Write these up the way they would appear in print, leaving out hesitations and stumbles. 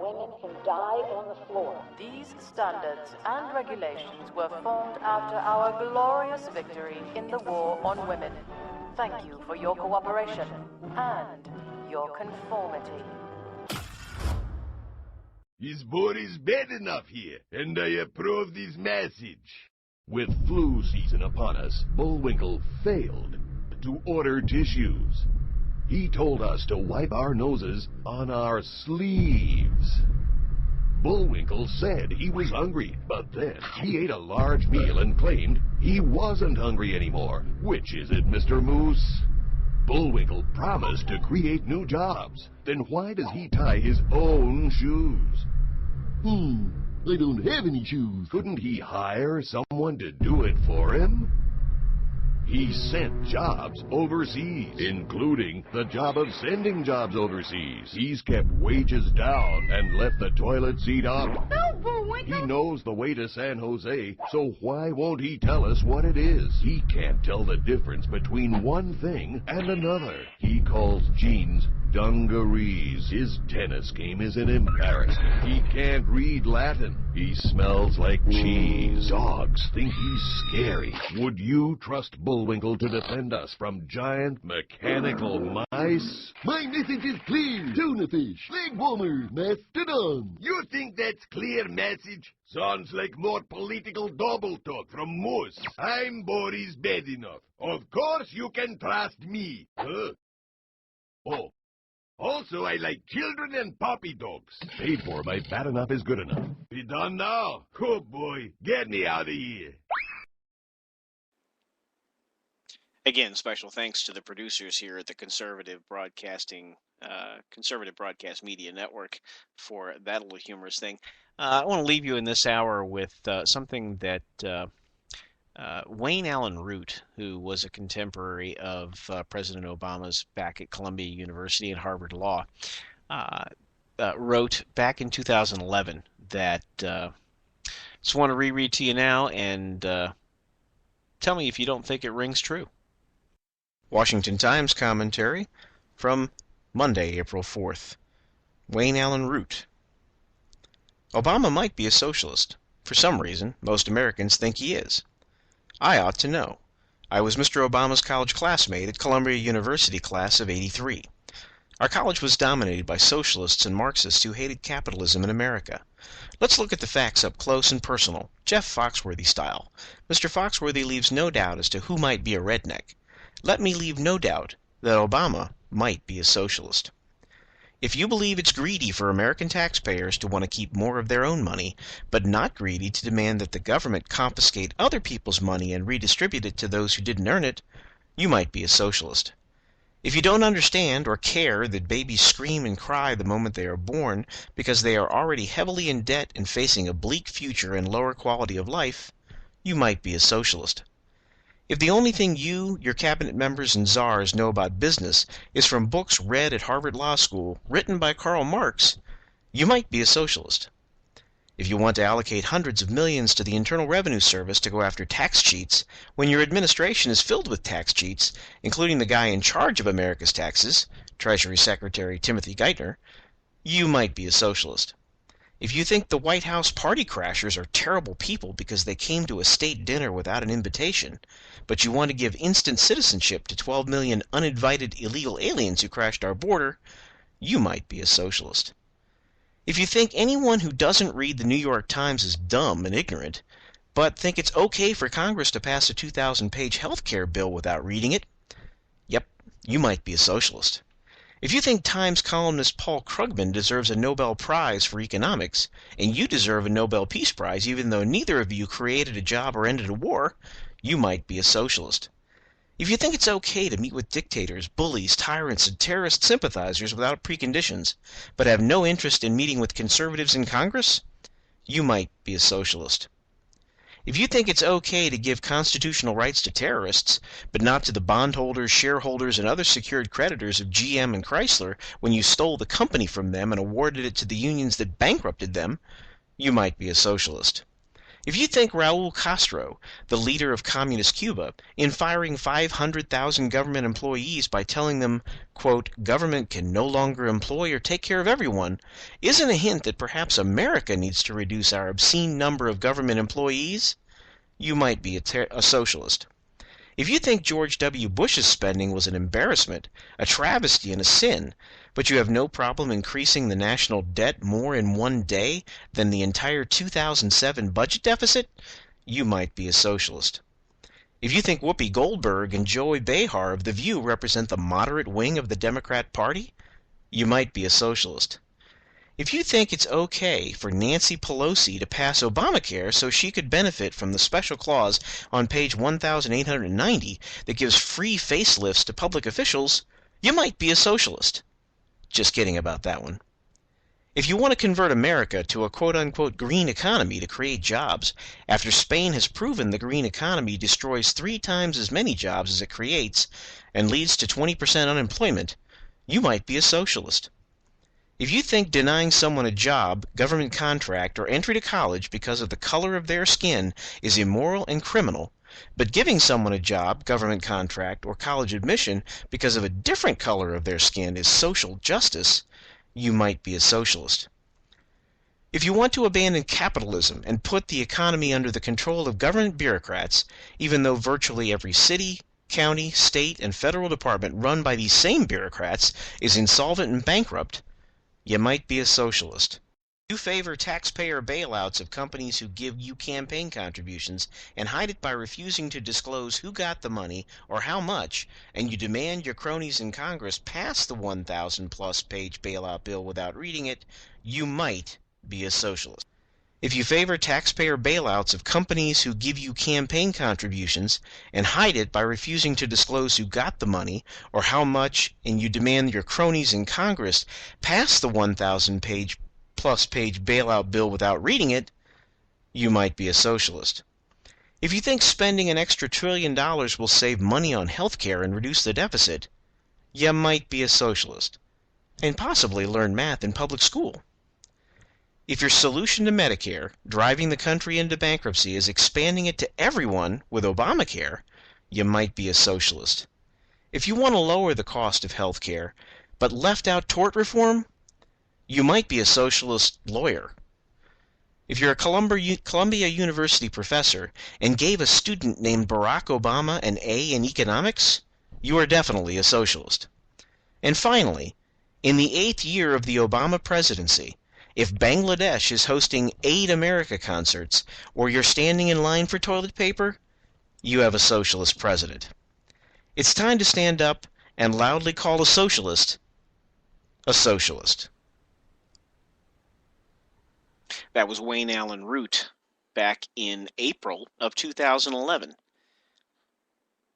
women can die on the floor. These standards and regulations were formed after our glorious victory in the war on women. Thank you for your cooperation and your conformity. His board is bad enough here, and I approve this message. With flu season upon us, Bullwinkle failed to order tissues. He told us to wipe our noses on our sleeves. Bullwinkle said he was hungry, but then he ate a large meal and claimed he wasn't hungry anymore. Which is it, Mr. Moose? Bullwinkle promised to create new jobs. Then why does he tie his own shoes? I don't have any shoes. Couldn't he hire someone to do it for him? He sent jobs overseas, including the job of sending jobs overseas. He's kept wages down and left the toilet seat up. No, Bullwinkle! He knows the way to San Jose, so why won't he tell us what it is? He can't tell the difference between one thing and another. He calls jeans dungarees. His tennis game is an embarrassment. He can't read Latin. He smells like cheese. Dogs think he's scary. Would you trust Bullwinkle to defend us from giant mechanical mice? My message is clear. Tuna fish, leg warmers, mastodon. You think that's clear message? Sounds like more political double talk from Moose. I'm Boris Bedinoff. Of course you can trust me. Huh? Oh. Also, I like children and puppy dogs. Paid for by Bad Enough is Good Enough. Be done now? Oh, boy. Get me out of here. Again, special thanks to the producers here at the Conservative Broadcast Media Network for that little humorous thing. I want to leave you in this hour with something that Wayne Allen Root, who was a contemporary of President Obama's back at Columbia University and Harvard Law, wrote back in 2011 that just want to reread to you now and tell me if you don't think it rings true. Washington Times commentary from Monday, April 4th. Wayne Allen Root. Obama might be a socialist. For some reason, most Americans think he is. I ought to know. I was Mr. Obama's college classmate at Columbia University class of '83. Our college was dominated by socialists and Marxists who hated capitalism in America. Let's look at the facts up close and personal, Jeff Foxworthy style. Mr. Foxworthy leaves no doubt as to who might be a redneck. Let me leave no doubt that Obama might be a socialist. If you believe it's greedy for American taxpayers to want to keep more of their own money, but not greedy to demand that the government confiscate other people's money and redistribute it to those who didn't earn it, you might be a socialist. If you don't understand or care that babies scream and cry the moment they are born because they are already heavily in debt and facing a bleak future and lower quality of life, you might be a socialist. If the only thing you, your cabinet members, and czars know about business is from books read at Harvard Law School, written by Karl Marx, you might be a socialist. If you want to allocate hundreds of millions to the Internal Revenue Service to go after tax cheats, when your administration is filled with tax cheats, including the guy in charge of America's taxes, Treasury Secretary Timothy Geithner, you might be a socialist. If you think the White House party crashers are terrible people because they came to a state dinner without an invitation, but you want to give instant citizenship to 12 million uninvited illegal aliens who crashed our border, you might be a socialist. If you think anyone who doesn't read the New York Times is dumb and ignorant, but think it's okay for Congress to pass a 2,000-page health care bill without reading it, yep, you might be a socialist. If you think Times columnist Paul Krugman deserves a Nobel Prize for economics, and you deserve a Nobel Peace Prize even though neither of you created a job or ended a war, you might be a socialist. If you think it's okay to meet with dictators, bullies, tyrants, and terrorist sympathizers without preconditions, but have no interest in meeting with conservatives in Congress, you might be a socialist. If you think it's okay to give constitutional rights to terrorists, but not to the bondholders, shareholders, and other secured creditors of GM and Chrysler when you stole the company from them and awarded it to the unions that bankrupted them, you might be a socialist. If you think Raul Castro, the leader of Communist Cuba, in firing 500,000 government employees by telling them, quote, government can no longer employ or take care of everyone, isn't a hint that perhaps America needs to reduce our obscene number of government employees, you might be a socialist. If you think George W. Bush's spending was an embarrassment, a travesty, and a sin, but you have no problem increasing the national debt more in one day than the entire 2007 budget deficit, you might be a socialist. If you think Whoopi Goldberg and Joy Behar of The View represent the moderate wing of the Democrat Party, you might be a socialist. If you think it's okay for Nancy Pelosi to pass Obamacare so she could benefit from the special clause on page 1890 that gives free facelifts to public officials, you might be a socialist. Just kidding about that one. If you want to convert America to a quote-unquote green economy to create jobs, after Spain has proven the green economy destroys 3 times as many jobs as it creates and leads to 20% unemployment, you might be a socialist. If you think denying someone a job, government contract, or entry to college because of the color of their skin is immoral and criminal, but giving someone a job, government contract, or college admission because of a different color of their skin is social justice, you might be a socialist. If you want to abandon capitalism and put the economy under the control of government bureaucrats, even though virtually every city, county, state, and federal department run by these same bureaucrats is insolvent and bankrupt, you might be a socialist. You favor taxpayer bailouts of companies who give you campaign contributions and hide it by refusing to disclose who got the money or how much, and you demand your cronies in Congress pass the 1,000-plus page bailout bill without reading it, you might be a socialist. If you favor taxpayer bailouts of companies who give you campaign contributions and hide it by refusing to disclose who got the money or how much, and you demand your cronies in Congress pass the 1,000-plus page bailout bill without reading it, you might be a socialist. If you think spending an extra $1 trillion will save money on health care and reduce the deficit, you might be a socialist, and possibly learn math in public school. If your solution to Medicare, driving the country into bankruptcy, is expanding it to everyone with Obamacare, you might be a socialist. If you want to lower the cost of health care, but left out tort reform, you might be a socialist lawyer. If you're a Columbia University professor and gave a student named Barack Obama an A in economics, you are definitely a socialist. And finally, in the 8th year of the Obama presidency, if Bangladesh is hosting Aid America concerts, or you're standing in line for toilet paper, you have a socialist president. It's time to stand up and loudly call a socialist a socialist. That was Wayne Allen Root back in April of 2011.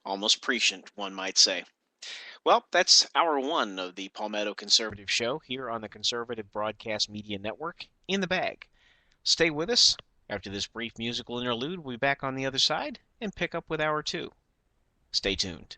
Almost prescient, one might say. Well, that's hour 1 of the Palmetto Conservative Show here on the Conservative Broadcast Media Network in the bag. Stay with us. After this brief musical interlude, we'll be back on the other side and pick up with hour 2. Stay tuned.